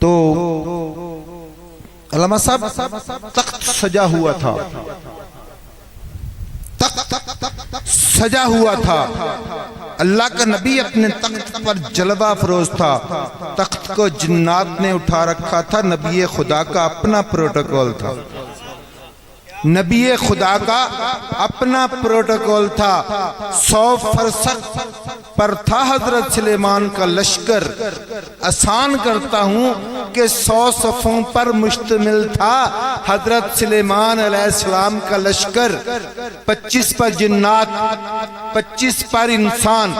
तो अल्लामा साहब तख्त सजा हुआ था, तख्त सजा हुआ था। अल्लाह का नबी अपने तख्त पर जलवा फरोज था। तख्त को जिन्नात ने उठा रखा था। नबी खुदा का अपना प्रोटोकॉल था, नबी खुदा का अपना प्रोटोकॉल था। 100 फरसख पर था हजरत सुलेमान का लश्कर। आसान करता हूं कि 100 सफ़ों पर मुश्तमिल था हजरत सुलेमान अलैहिस्सलाम का लश्कर। 25 पर जिन्नात, 25 पर इंसान,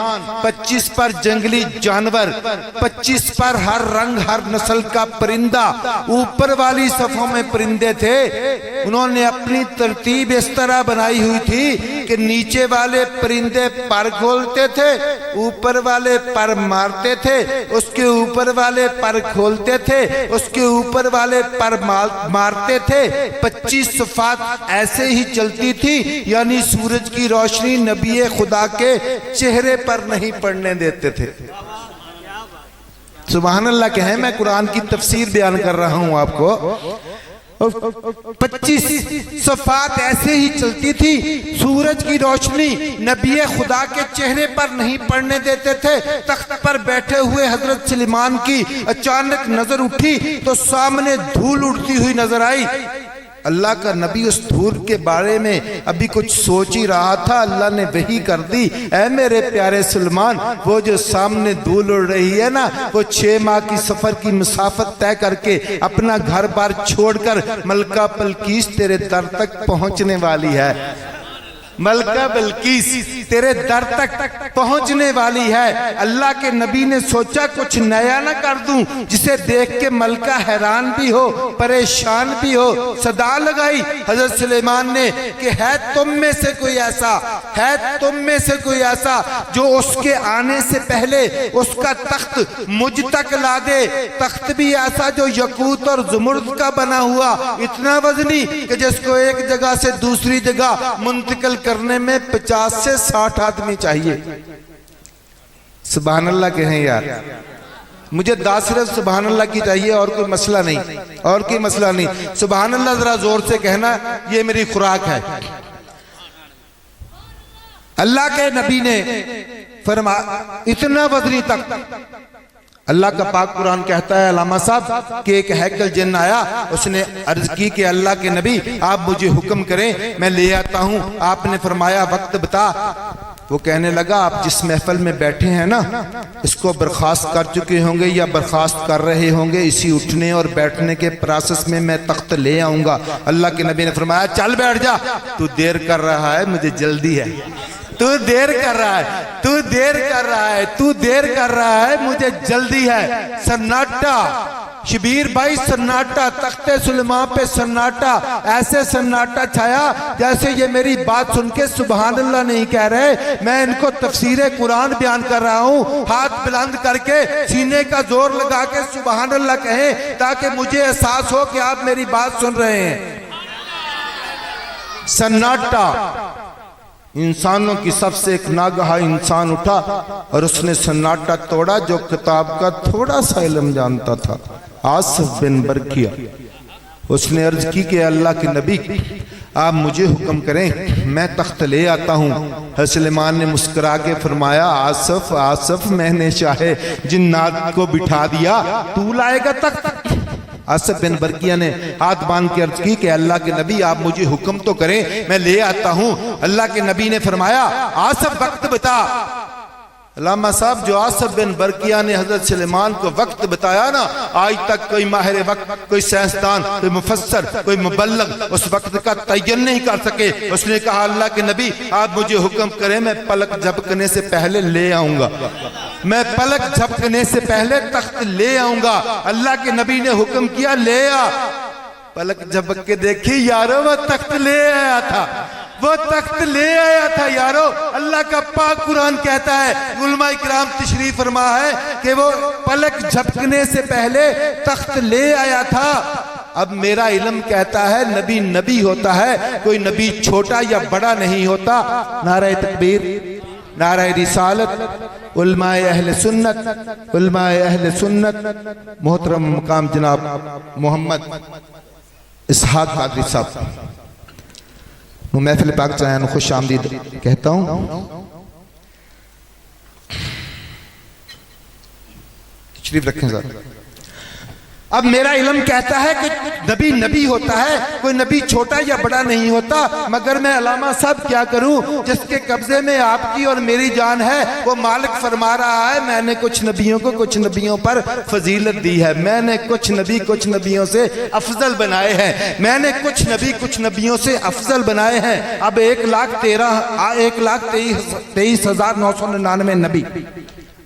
25 पर जंगली जानवर, 25 पर हर रंग हर नस्ल का परिंदा। ऊपर वाली सफ़ों में परिंदे थे। उन्होंने अपनी तरतीब इस तरह बनाई हुई थी कि नीचे वाले परिंदे पर खोलते थे, ऊपर वाले पर मारते थे, उसके ऊपर वाले पर खोलते थे, उसके ऊपर वाले पर मारते थे। 25 सफ़ात ऐसे ही चलती थी, यानी सूरज की रोशनी नबी खुदा के चेहरे पर नहीं पड़ने देते थे। सुभान अल्लाह कहें, मैं कुरान की तफसीर बयान कर रहा हूं आपको। 25 सफ़ात ऐसे ही चलती थी, सूरज की रोशनी नबी खुदा के चेहरे पर नहीं पड़ने देते थे। तख्त पर बैठे हुए हजरत सुलेमान की अचानक नजर उठी तो सामने धूल उड़ती हुई नजर आई। अल्लाह का नबी उस धूल के बारे में अभी कुछ सोच ही रहा था, अल्लाह ने वही कर दी, ऐ मेरे प्यारे सुलेमान, वो जो सामने धूल उड़ रही है ना, वो 6 माह की सफर की मुसाफत तय करके अपना घर बार छोड़कर मलका बल्कीस तेरे दर तक पहुंचने वाली है। मलका बल्कीस तेरे दर तक पहुंचने वाली है। अल्लाह के नबी ने सोचा कुछ नया ना कर दूं जिसे देख के मलका हैरान भी हो, परेशान भी हो। सदा लगाई हजरत सुलेमान ने कि है तुम में से कोई ऐसा, है तुम में से कोई ऐसा जो उसके आने से पहले उसका तख्त मुझ तक ला दे। तख्त भी ऐसा जो यकूत और जुमुर्द का बना हुआ, इतना वजनी कि जिसको एक जगह से दूसरी जगह मुंतकिल करने में 50 से 60 आदमी चाहिए। सुभान अल्लाह कहें यार, मुझे दाद सिर्फ सुभान अल्लाह की चाहिए, और कोई मसला नहीं, और कोई मसला नहीं। सुभान अल्लाह जरा जोर से कहना, ये मेरी खुराक है। अल्लाह के नबी ने फरमाया इतना वजनी तक। अल्लाह का पाक कुरान कहता है अल्लामा साहब कि एक हैकल जिन्न आया, उसने अर्ज की कि अल्लाह के नबी आप मुझे हुक्म करें, मैं ले आता हूं। आपने फरमाया वक्त बता। वो कहने लगा आप जिस महफिल में बैठे हैं ना, इसको बर्खास्त कर चुके होंगे या बर्खास्त कर रहे होंगे, इसी उठने और बैठने के प्रोसेस में मैं तख्त ले आऊंगा। अल्लाह के नबी ने फरमाया चल बैठ जा, तू देर कर रहा है, मुझे जल्दी है। तू देर कर रहा है, तू देर कर रहा है, तू देर कर रहा है, मुझे जल्दी है। सन्नाटा, शबीर भाई सन्नाटा, तख्ते सुलेमान पे सन्नाटा, ऐसे सन्नाटा छाया जैसे ये मेरी बात सुन के सुभान अल्लाह नहीं कह रहे, मैं इनको तफसीर कुरान बयान कर रहा हूँ। हाथ बुलंद करके सीने का जोर लगा के सुभान अल्लाह कहें ताकि मुझे एहसास हो कि आप मेरी बात सुन रहे हैं। सन्नाटा, इंसानों की सबसे एक नागहा इंसान उठा और उसने सन्नाटा तोड़ा जो किताब का थोड़ा सा इल्म जानता था, आसिफ बिन बरकिया। उसने अर्ज की कि अल्लाह के नबी आप मुझे हुक्म करें, मैं तख्त ले आता हूँ। सुलेमान ने मुस्कुरा के फरमाया आसिफ आसिफ, मैंने चाहे जिन्नात को बिठा दिया, तू लाएगा तख्त। आसिफ बिन बरकिया ने हाथ बांध के अर्ज की कि अल्लाह के नबी आप मुझे हुक्म तो करें, मैं ले आता हूं। अल्लाह के नबी ने फरमाया आसिफ वक्त बता। अल्लामा साहब जो आसिफ बिन बरकिया ने हजरत सुलेमान को वक्त बताया ना, आज तक कोई माहिर वक्त, कोई साइंसदान, कोई मुफस्सर, कोई मुबल्लग उस वक्त का तयन नहीं कर सके। उसने कहा अल्लाह के नबी आप मुझे हुक्म करें, मैं पलक झपकने से पहले ले आऊंगा, मैं पलक झपकने से पहले तख्त ले आऊंगा। अल्लाह के नबी ने हुक्म किया ले आ। पलक झपक के देखी यारो, वो तख्त ले आया था, वो तख्त ले आया था यारो। अल्लाह का पाक कुरान कहता है, उलमा इकराम तशरीफ फरमा है कि वो पलक झपकने से पहले तख्त ले आया था। अब मेरा इल्म कहता है नबी नबी होता है, कोई नबी छोटा या बड़ा नहीं होता। नारे तकबीर, नाराए रिसालत, उलमाए अहले सुन्नत, उलमाए अहले सुन्नत मोहतरम मुकाम जनाब मोहम्मद इसहाक कादरी साहब महफिल पाक चाहे खुश आमदीद कहता हूँ। शरीफ रखें सर। अब मेरा इल्म कहता है कि नबी नबी होता है, कोई नबी छोटा या बड़ा नहीं होता, मगर मैं अलामा साहब क्या करूं, जिसके कब्जे में आपकी और मेरी जान है, वो मालिक फरमा रहा है मैंने कुछ नबियों को कुछ नबियों पर फजीलत दी है, मैंने कुछ नबी कुछ नबियों से अफजल बनाए हैं, मैंने कुछ नबी कुछ नबियों से अफजल बनाए हैं। अब 1,23,999 नबी,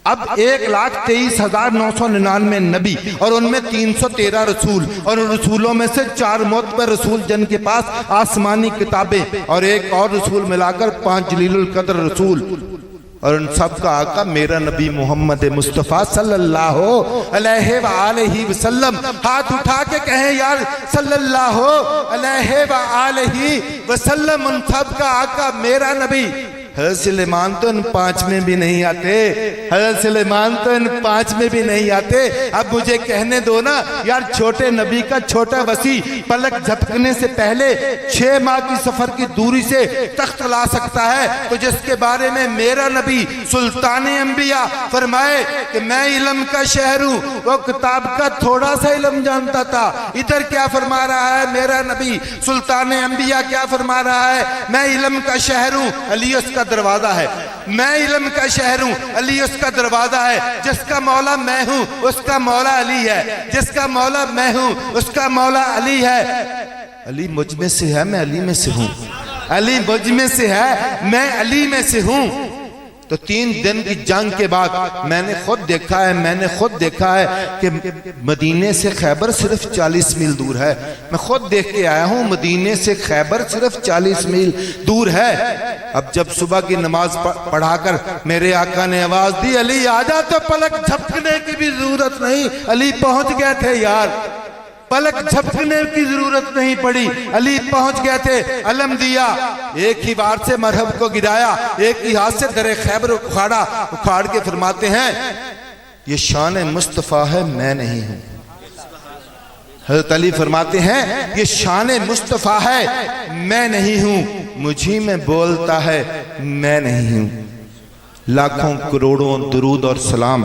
अब 1,23,999 नबी और उनमें 313 रसूल, और उन रसूलों में से 4 मोतबर रसूल जिनके पास आसमानी किताबें, और एक और रसूल मिलाकर 5 जलीलुल कद्र रसूल, और उन सब का आका मेरा नबी मोहम्मद मुस्तफ़ा सल्लल्लाहु अलैहि वसल्लम। हाथ उठा के कहें यार सल्लल्लाहु अलैहि वसल्लम। उन सब का आका मेरा नबी। हज़रत सुलेमान तो इन 5 में भी नहीं आते, हज़रत सुलेमान तो इन 5 में भी नहीं आते। अब मुझे कहने दो ना यार, छोटे नबी का छोटा वसी पलक झपकने से पहले 6 माह की सफर की दूरी से तख्त ला सकता है, तो जिसके बारे में मेरा नबी सुल्तान अंबिया फरमाए कि मैं इल्म का शहर हूँ, वो किताब का थोड़ा सा इल्म जानता था। इधर क्या फरमा रहा है मेरा नबी सुल्तान अंबिया, क्या फरमा रहा है, मैं इल्म का शहर हूँ, अली उसका दरवाजा है, मैं इल्म का शहर हूं, अली उसका दरवाजा है। जिसका मौला मैं हूं उसका मौला अली है, जिसका मौला मैं हूं उसका मौला अली है। अली मुझ में से है, मैं अली में से हूं, अली मुझ में से है, मैं अली में से हूं। तो 3 दिन की जंग के बाद मैंने खुद देखा है कि मदीने से खैबर सिर्फ 40 मील दूर है। मैं खुद देख के आया हूं, मदीने से खैबर सिर्फ 40 मील दूर है। अब जब सुबह की नमाज पढ़ाकर मेरे आका ने आवाज दी अली आजा, तो पलक झपकने की भी जरूरत नहीं, अली पहुंच गए थे यार, पलक झपकने की जरूरत नहीं पड़ी, अली पहुंच गए थे। अलम दिया, एक ही बार से मरहब को गिराया, एक ही हाथ से दरे खैबर उखाड़ के फरमाते हैं ये शान मुस्तफ़ा है, मैं नहीं हूं। हज़रत अली फरमाते हैं ये शान मुस्तफ़ा है, मैं नहीं हूं, मुझी में बोलता है मैं नहीं हूं। लाखों करोड़ों दुरूद और सलाम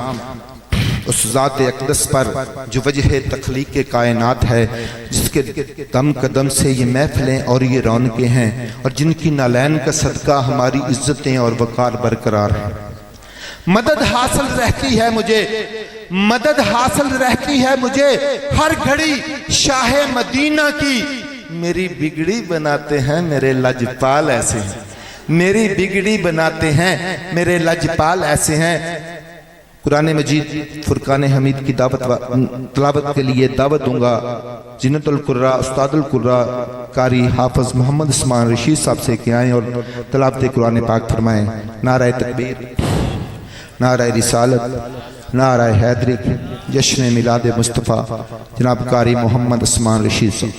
उस ज़ात अक़दस पर जो वजह तख्लीक़ के कायनात है, जिसके दम कदम से ये महफिलें और ये रौनकें हैं, और जिनकी नालैन का सदका हमारी इज्जतें और वक़ार बरकरार है। मदद हासिल रहती है मुझे, मदद हासिल रहती है मुझे हर घड़ी शाह मदीना की। मेरी बिगड़ी बनाते हैं मेरे लजपाल ऐसे हैं, मेरी बिगड़ी बनाते हैं मेरे लजपाल ऐसे हैं। कुरान मजीद फुरकान हमीद की तलावत के लिए दावत दूंगा जिन्नतुल कुर्रा उस्तादुल कुर्रा कारी हाफिज मोहम्मद उस्मान रशीद साहब से कि आएँ और तलावत कुरान पाक फरमाएँ। नाराए तकबीर, नाराए रिसालत, नाराए हैदरी, जश्न मिलाद मुस्तफ़ा जनाब कारी मोहम्मद उस्मान रशीद साहब।